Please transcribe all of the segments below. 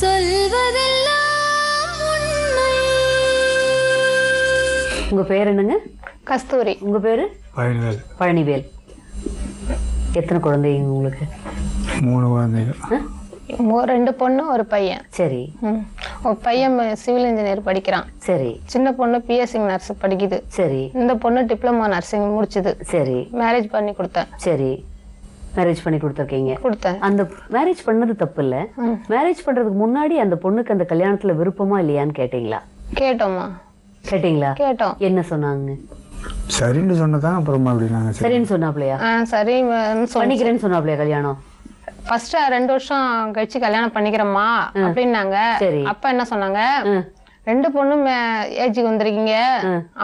சொல்வதெல்லாம் உண்மை. உங்க பேர் என்னங்க? கஸ்தூரி. உங்க பேரு? பழனிவேல். பழனிவேல். எத்தனை குழந்தைங்க உங்களுக்கு? 3 குழந்தைங்க. 2 பொண்ணு ஒரு பையன். சரி. ஒரு பையன் சிவில் இன்ஜினியர் படிக்கிறான். சரி. சின்ன பொண்ணு பிஎஸ்சி நர்ஸ் படிக்குது. சரி. இந்த பொண்ணு டிப்ளமோ நர்சிங் முடிச்சது. சரி. மேரேஜ் பண்ணி கொடுத்தேன். சரி. மேரேஜ் பண்ணி கொடுத்துருக்கீங்க. கொடுத்தேன். அந்த மேரேஜ் பண்ணது தப்பு இல்ல. மேரேஜ் பண்றதுக்கு முன்னாடி அந்த பொண்ணுக்கு அந்த கல்யாணத்துல விருப்பமா இல்லையான்னு கேட்டீங்களா? கேட்டோமா? கேட்டீங்களா? கேட்டோம். என்ன சொன்னாங்க? சரின்னு சொன்னதான் அப்புறமா அப்படின்னாங்க. சரின்னு சொன்னாப்லையா? சரி பண்ணிக்கிறேன்னு சொன்னாப்லையா கல்யாணம்? ஃபர்ஸ்ட் 2 வருஷம் கழிச்சு கல்யாணம் பண்ணிக்கிறோமா அப்படின்னாங்க. அப்பா என்ன சொன்னாங்க, 2 பொண்ணும் ஏஜுக்கு வந்திருக்கீங்க,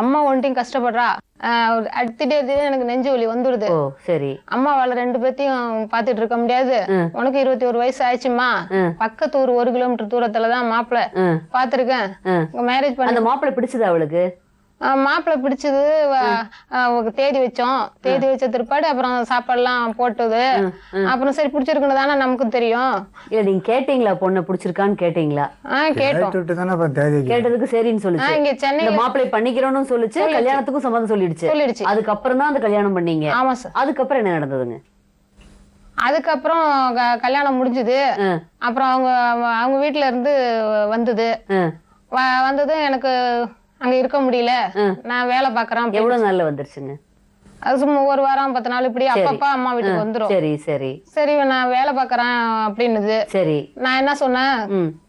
அம்மா ஒன்றையும் கஷ்டப்படுறா, அடுத்துட்டே எனக்கு நெஞ்சு வலி வந்துடுது, சரி அம்மாவால 2 பேத்தையும் பாத்துட்டு இருக்க முடியாது, உனக்கு 21 வயசு ஆயிடுச்சுமா, பக்கத்து ஊர் 1 கிலோமீட்டர் தூரத்துலதான் மாப்பிள்ள பாத்துருக்கேன், மேரேஜ் பண்ண. அந்த மாப்பிள்ளை பிடிச்சது அவளுக்கு? மாப்பிள்ளை பிடிச்சது. தேதி வச்சோம். தேதி வச்ச திருப்பாடு அப்புறம் சாப்பாடுலாம் போட்டது. அப்புறம் சரி பிடிச்சிருக்குன்னு தானே நமக்கு தெரியும். இல்ல நீங்க கேட்டீங்களா பொண்ணு பிடிச்சிருக்கான்னு கேட்டீங்களா? கேட்டோம். கேட்டதுக்கு சரின்னு சொல்லுச்சு. இங்க சென்னை மாப்பிள்ளை பண்ணிக்கிறோம்னு சொல்லுச்சு. கல்யாணத்துக்கும் சம்மதம் சொல்லிடுச்சு. அதுக்கப்புறம் தான் அந்த கல்யாணம் பண்ணீங்க? ஆமா சார். அதுக்கப்புறம் என்ன நடந்ததுங்க? அதுக்கப்புறம் கல்யாணம் முடிஞ்சது. அப்புறம் அவங்க வீட்டுல இருந்து வந்தது. எனக்கு அங்க இருக்க முடியல, நான் வேலை பாக்குறேன். எவ்வளவு நாள்ல வந்துருச்சுங்க? அது சும்மா 1 வாரம் 10 நாள் இப்படி அப்பப்பா அம்மா வீட்டுக்கு வந்துரும். சரி சரி சரி நான் வேலை பாக்குறேன் அப்படின்னுது. சரி. நான் என்ன சொன்னேன்,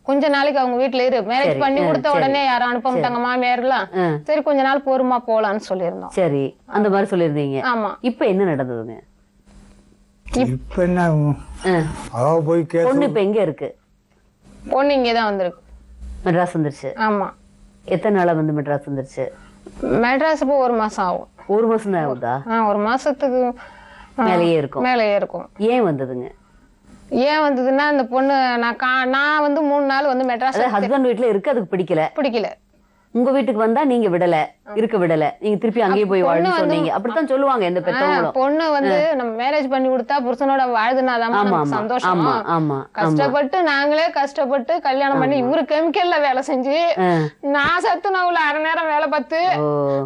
கொஞ்ச நாளைக்கு அவங்க வீட்டுல இரு, மேரேஜ் பண்ணி கொடுத்த உடனே யாரும் அனுப்ப மாட்டாங்க மாமியார்லாம், சரி கொஞ்ச நாள் பொறுமா போலான்னு சொல்லியிருந்தோம். சரி அந்த மாதிரி சொல்லியிருந்தீங்க. ஆமா. இப்ப என்ன நடந்ததுங்க? இப்ப என்ன போய் பொண்ணு இப்ப எங்க இருக்கு? பொண்ணு இங்கதான் வந்திருக்கு. மெட்ராஸ் வந்துருச்சு. ஆமா. எத்தனை நாளா வந்து மெட்ராஸ் வந்துருச்சு? மெட்ராஸ் இப்போ 1 மாசம் ஆகும். 1 மாசம் தான் ஆகுதா? 1 மாசத்துக்கு மேலேயே இருக்கும். மேலேயே இருக்கும். ஏன் வந்ததுங்க? ஏன் வந்ததுன்னா இந்த பொண்ணு நான் வந்து 3 நாள் வந்து மெட்ராஸ் ஹஸ்பண்ட் வீட்டுல இருக்கு, அதுக்கு பிடிக்கல. உங்க வீட்டுக்கு வந்தா நீங்க இருக்க விடல, நீங்க திருப்பி அங்கேயே போய் வாழன்னு சொன்னீங்க. அப்படித்தான் சொல்லுவாங்க எந்த பெத்தவங்களும். பொண்ணு வந்து நம்ம மேரேஜ் பண்ணி கொடுத்தா புருஷனோட வாழ்துனாதான் சந்தோஷம். கஷ்டப்பட்டு நாங்களே கஷ்டப்பட்டு கல்யாணம் பண்ணி இவரு கெமிக்கல்ல வேலை செஞ்சு நான் சத்துணவுல 1/2 நேரம் வேலை பார்த்து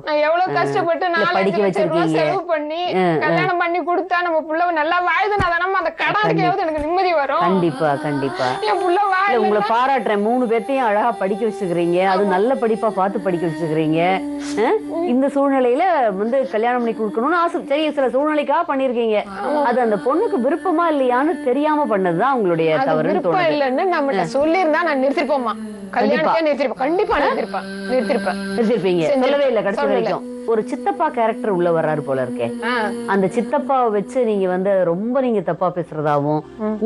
நான் எவ்வளவு கஷ்டப்பட்டு 4 லட்சம் ரூபாய் செலவு பண்ணி கல்யாணம் பண்ணி கொடுத்தா நம்ம புள்ள நல்லா வாழ்துனாதான் அந்த கடனுக்காவது எனக்கு நிம்மதி வரும். கண்டிப்பா கண்டிப்பா. என் புள்ள வாழ உங்களை பாராட்டுறேன். 3 பேர்த்தையும் அழகா படிக்க வச்சுக்கிறீங்க, அது நல்ல படிப்பா பார்த்து படிக்க வச்சுக்கிறீங்க. இந்த சூழ்நிலையில வந்து கல்யாணம் பண்ணி கொடுக்கணும்னு ஆசை. சரி சில சூழ்நிலைக்காக பண்ணிருக்கீங்க. அது அந்த பொண்ணுக்கு விருப்பமா இல்லையான்னு தெரியாம பண்ணதுதான் உங்களுடைய தவறு. விருப்பம் இல்லைன்னு நம்ம சொல்லியிருந்தா நான் நிறுத்திருப்போமா? கல்யாணத்தை நிறுத்திருப்பேன். கண்டிப்பா நிறுத்திருப்பீங்க. சொல்லவே இல்லை கடைசி வரைக்கும். ஒரு சித்தப்பா கேரக்டர் உள்ள வர்றாரு போல இருக்கே. அந்த சித்தப்பாவை வச்சு நீங்க வந்து ரொம்ப நீங்க தப்பா பேசுறதாவும்,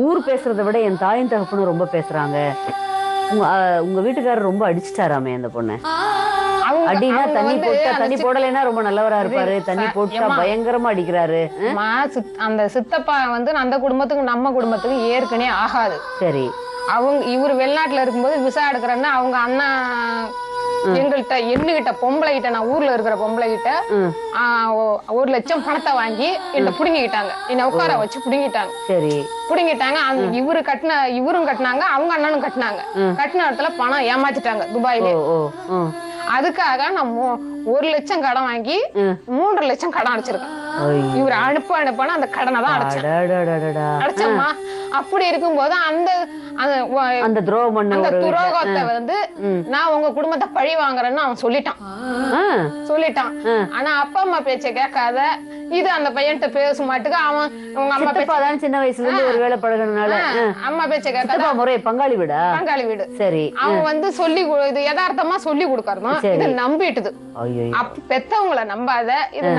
ஊர் பேசுறதை விட என் தாயின் தகப்பனும் ரொம்ப பேசுறாங்க, உங்க வீட்டுக்காரர் ரொம்ப அடிச்சுட்டாராமே அந்த பொண்ணு. அடினா தண்ணி போடலைன்னா ரொம்ப நல்லவரா இருப்பாரு, தண்ணி போட்டா பயங்கரமா அடிக்கிறாரு. அந்த சித்தப்பா வந்து அந்த குடும்பத்துக்கு நம்ம குடும்பத்துக்கு ஏற்கனவே ஆகாது. சரி. இவரு வெளிநாட்டுல இருக்கும்போது விசா எடுக்கிறேன்னா அவங்க அண்ணா எங்கள்கிட்ட எண்ணுகிட்ட பொம்பளை கிட்ட, நான் ஊர்ல இருக்கிற பொம்பளை கிட்ட 1 லட்சம் பணத்தை வாங்கி என்ன புடுங்கிக்கிட்டாங்க. என்ன உட்கார வச்சு புடுங்கிட்டாங்க. சரி. புடுங்கிட்டாங்க. இவரும் கட்டினாங்க, அவங்க அண்ணனும் கட்டினாங்க. கட்டின இடத்துல பணம் ஏமாத்திட்டாங்க துபாயில. அதுக்காக நான் 1 லட்சம் கடன் வாங்கி 3 லட்சம் கடன் அடைச்சிருக்கேன். இவர் அனுப்பான அந்த கடனை தான் அடைச்சம்மா. அப்படி இருக்கும்போது அந்த துரோகத்தை வந்து நான் உங்க குடும்பத்தை பழி வாங்குறேன்னு அவன் சொல்லிட்டான். ஆனா அப்பா அம்மா பேச்ச கேட்காத இது அந்த பையன்கிட்ட பேச மாட்டுக்கு அவன் உங்க அம்மா பேச்சதான் சின்ன வயசுல இருந்து ஒரு வேலை பழகினால அம்மா பேச்ச கேட்காத முறை பங்காளி வீடு. சரி. அவன் வந்து சொல்லி இது யதார்த்தமா சொல்லி கொடுக்கறதும் இதை நம்பிட்டுது. பெத்தவங்களை நம்பாத, இது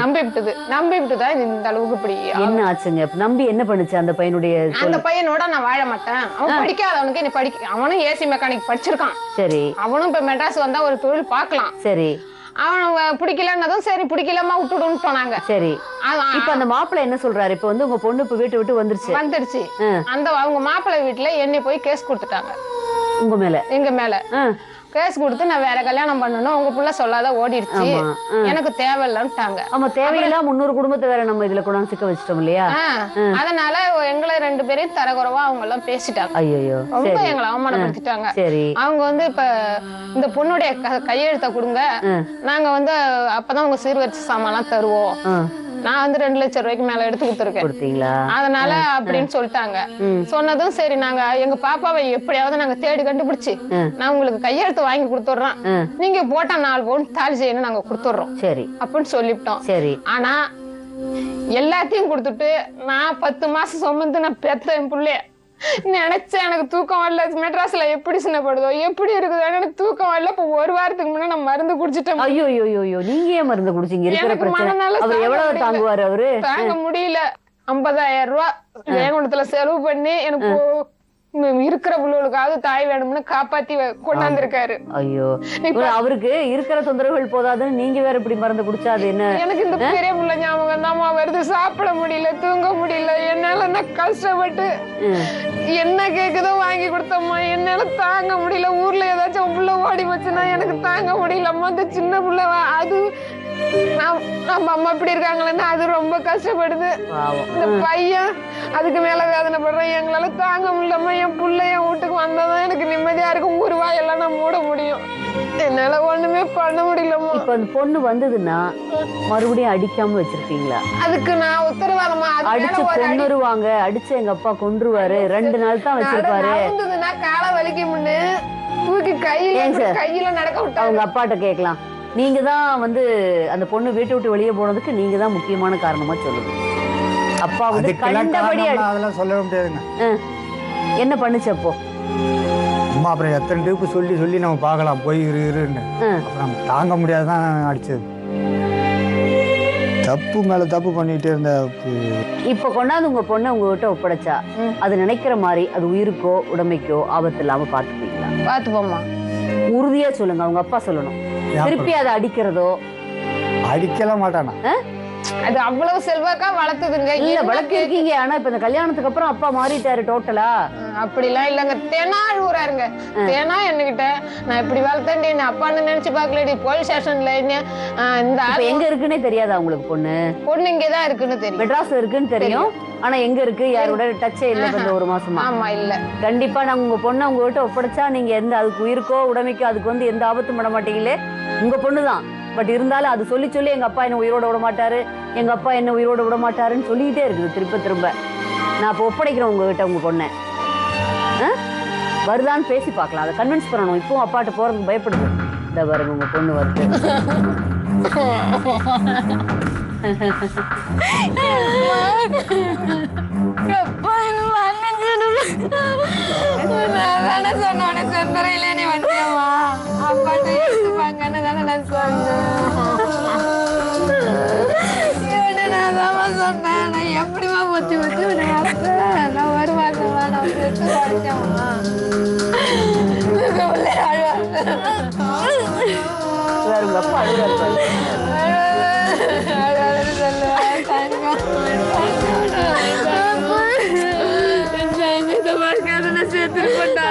நம்பிட்டுதான் இந்த அளவுக்கு. இப்படி என்ன ஆச்சுங்க? நம்பி என்ன பண்ணுச்சு அந்த பையனுடைய? அந்த பையனோட நான் வாழ மாட்டேன், அவன் படிக்காதவனுக்கு நீ அவனும் ஏசி மெக்கானிக் படிச்சிருக்கான். சரி. அவனும் இப்ப மெட்ராஸ் வந்தா ஒரு தொழில் பாக்கலாம். சரி. அவன் பிடிக்கலன்னதும் சரி பிடிக்கலாமா விட்டுடுன்னு சொன்னாங்க. சரி. இப்ப அந்த மாப்பிள்ளை என்ன சொல்றாரு? இப்ப வந்து உங்க பொண்ணு இப்ப வீட்டு விட்டு வந்துருச்சு. அந்த அவங்க மாப்பிள்ளை வீட்டுல என்னை போய் கேஸ் கொடுத்துட்டாங்க. உங்க மேல? எங்க மேல. கேஸ் கொடுத்து நான் வேற கல்யாணம் பண்ணணும் உங்க புள்ள சொல்லாத ஓடிடுச்சு எனக்கு தேவையில்லன்ட்டாங்க. ஆமா, தேவையில்லாம 300 குடும்பத்தை வேற நம்ம இதுல கூட சிக்க வச்சிட்டோம் இல்லையா? அதனால எங்களை 2 பேரையும் தரக்குறவா அவங்க எல்லாம் பேசிட்டாங்க. ஐயோ, ரொம்ப எங்களை அவமானப்படுத்திட்டாங்க. சரி, அவங்க வந்து இப்ப இந்த பொண்ணுடைய கையெழுத்த கொடுங்க, நாங்க வந்து அப்பதான் உங்க சீர்வரிசை சாமான் தருவோம். நான் வந்து 2 லட்சம் ரூபாய்க்கு மேல எடுத்து கொடுத்துருக்கேன். அதனால அப்படின்னு சொல்லிட்டாங்க. சொன்னதும் சரி, நாங்க எங்க பாப்பாவை எப்படியாவது நாங்க தேடி கண்டுபிடிச்சு நான் உங்களுக்கு கையெழுத்து வாங்கி கொடுத்துடுறோம், நீங்க போட்டா 4 பவுன் தாலி செய்யணும் நாங்க கொடுத்துடுறோம் சரி அப்படின்னு சொல்லிவிட்டோம். சரி, ஆனா எல்லாத்தையும் கொடுத்துட்டு நான் 10 மாசம் சுமந்து நான் பெத்த என் பிள்ளைய நினைச்சேன். எனக்கு தூக்கம் வரல. மெட்ராஸ்ல எப்படி சின்னப்படுதோ எப்படி இருக்குது எனக்கு தூக்கம் வரல. இப்ப 1 வாரத்துக்கு முன்னாடி நான் மருந்து குடிச்சிட்டேன். ஐயோ, நீங்க ஏன் மருந்து குடிச்சீங்க? இருக்கிற பிரச்சனை அவர் எவ்வளவு தாங்குவாரு? அவரு தாங்க முடியல. 50,000 ரூபாய் வேகுணத்துல செலவு பண்ணி எனக்கு இருக்கிற பிள்ளைகளுக்காவது தாய் வேணும்னு காப்பாத்தி கொண்டாந்துருக்காரு. ஐயோ, அவருக்கு இருக்கிற தொந்தரவுகள் போதாதுன்னு நீங்க வேற இப்படி மருந்து குடிச்சா அது என்ன? எனக்கு இந்த பெரிய பிள்ளை ஞாபகம் தான்மா வருது. சாப்பிட முடியல, தூங்க முடியல. என்னால நான் கஷ்டப்பட்டு என்ன கேக்குதோ வாங்கி கொடுத்தம்மா. என்னால தாங்க முடியல. ஊர்ல ஏதாச்சும் பிள்ளை ஓடி வச்சுன்னா எனக்கு தாங்க முடியலம்மா. அந்த சின்ன பிள்ளை அது நம்ம அம்மா இப்படி இருக்காங்களேன்னு அது ரொம்ப கஷ்டப்படுது. இந்த பையன் அதுக்கு மேல வேதனைப்படுறேன். எங்களால தாங்க முடியலம்மா. என் பிள்ளை என் வீட்டுக்கு வந்தாதான் எனக்கு நிம்மதியா இருக்கும். ஊர் வாயெல்லாம் நான் மூட முடியும். என்னால ஒண்ணுமே பண்ண முடியலம்மா. இப்ப அந்த பொண்ணு வந்ததுன்னா மறுபடியும் அடிக்காம வச்சிருப்பீங்களா? அதுக்கு நான் உத்தரவாதமா அடிச்சு கொன்னுருவாங்க, அடிச்சு எங்க அப்பா கொன்றுவாரு, 2 நாள் தான் வச்சிருப்பாரு. காலை வலிக்க முன்னு தூக்கி கையில நடக்க விட்டு அவங்க அப்பாட்ட கேட்கலாம். நீங்க தான் வந்து அந்த பொண்ணு வீட்டை விட்டு வெளியே போனதுக்கு நீங்க தான் முக்கியமான காரணமா சொல்லுங்க. அப்பா வந்து கண்டபடி அதெல்லாம் சொல்லவே முடியாதுங்க. என்ன பண்ணுச்சு அப்போ? அம்மா அப்புறம் எத்தனை டியூப்பு சொல்லி நம்ம பார்க்கலாம் போய் இருன்னு அப்புறம் தாங்க முடியாதான் அடிச்சது. தப்பு மேல தப்பு பண்ணிட்டே இருந்த. இப்ப கொண்டாந்து உங்க பொண்ணை உங்ககிட்ட ஒப்படைச்சா அது நினைக்கிற மாதிரி அது உயிருக்கோ உடமைக்கோ ஆபத்து இல்லாம பாத்துப்பீங்களா? பாத்துப்போம்மா. உறுதியா சொல்லுங்க. அவங்க அப்பா சொல்லணும். திருப்பி அதை அடிக்கிறதோ? அடிக்கலாம் மாட்டானா? அது அவ்வளவு செல்வாக்கா வளர்த்ததுங்க. இல்ல வளர்க்கிருக்கீங்க. ஆனா இப்ப இந்த கல்யாணத்துக்கு அப்புறம் அப்பா மாறிட்டாரு டோட்டலா. அப்படிலாம் இல்லங்க. தேனா அழுகுறாருங்க. தேனா என்கிட்ட நான் இப்படி வளர்த்தேன் அப்பான்னு நினைச்சு பாக்கலடி. போலீஸ் ஸ்டேஷன்ல இந்த எங்க இருக்குன்னே தெரியாதா உங்களுக்கு? பொண்ணு இங்கதான் இருக்குன்னு தெரியும். மெட்ராஸ்ல இருக்குன்னு தெரியும். ஆனா எங்க இருக்கு யாரோட டச்சே இல்ல இந்த 1 மாசமா? ஆமா இல்ல. கண்டிப்பா நாங்க உங்க பொண்ணை உங்ககிட்ட ஒப்படைச்சா நீங்க எந்த அதுக்கு உயிருக்கோ உடமைக்கோ அதுக்கு வந்து எந்த ஆபத்தும் பண்ண மாட்டீங்களே. உங்க பொண்ணுதான். பட் இருந்தாலும் அது சொல்லி எங்க அப்பா என்ன உயிரோட விட மாட்டாரு, எங்க அப்பா என்ன உயிரோட விட மாட்டாருன்னு சொல்லிக்கிட்டே இருக்குது திரும்ப. நான் இப்ப ஒப்படைக்கிறேன் உங்ககிட்ட உங்க பொண்ணை. வருதான்னு பேசி பார்க்கலாம். அதை கன்வின்ஸ் பண்ணணும். இப்பவும் அப்பாட்ட போறதுக்கு பயப்படுது. இந்த பாருங்க உங்க பொண்ணு வருது. எப்படிமா முத்தி நான் வருவாங்கம்மா. நான் அப்பா சேர்த்துட்டு போட்டா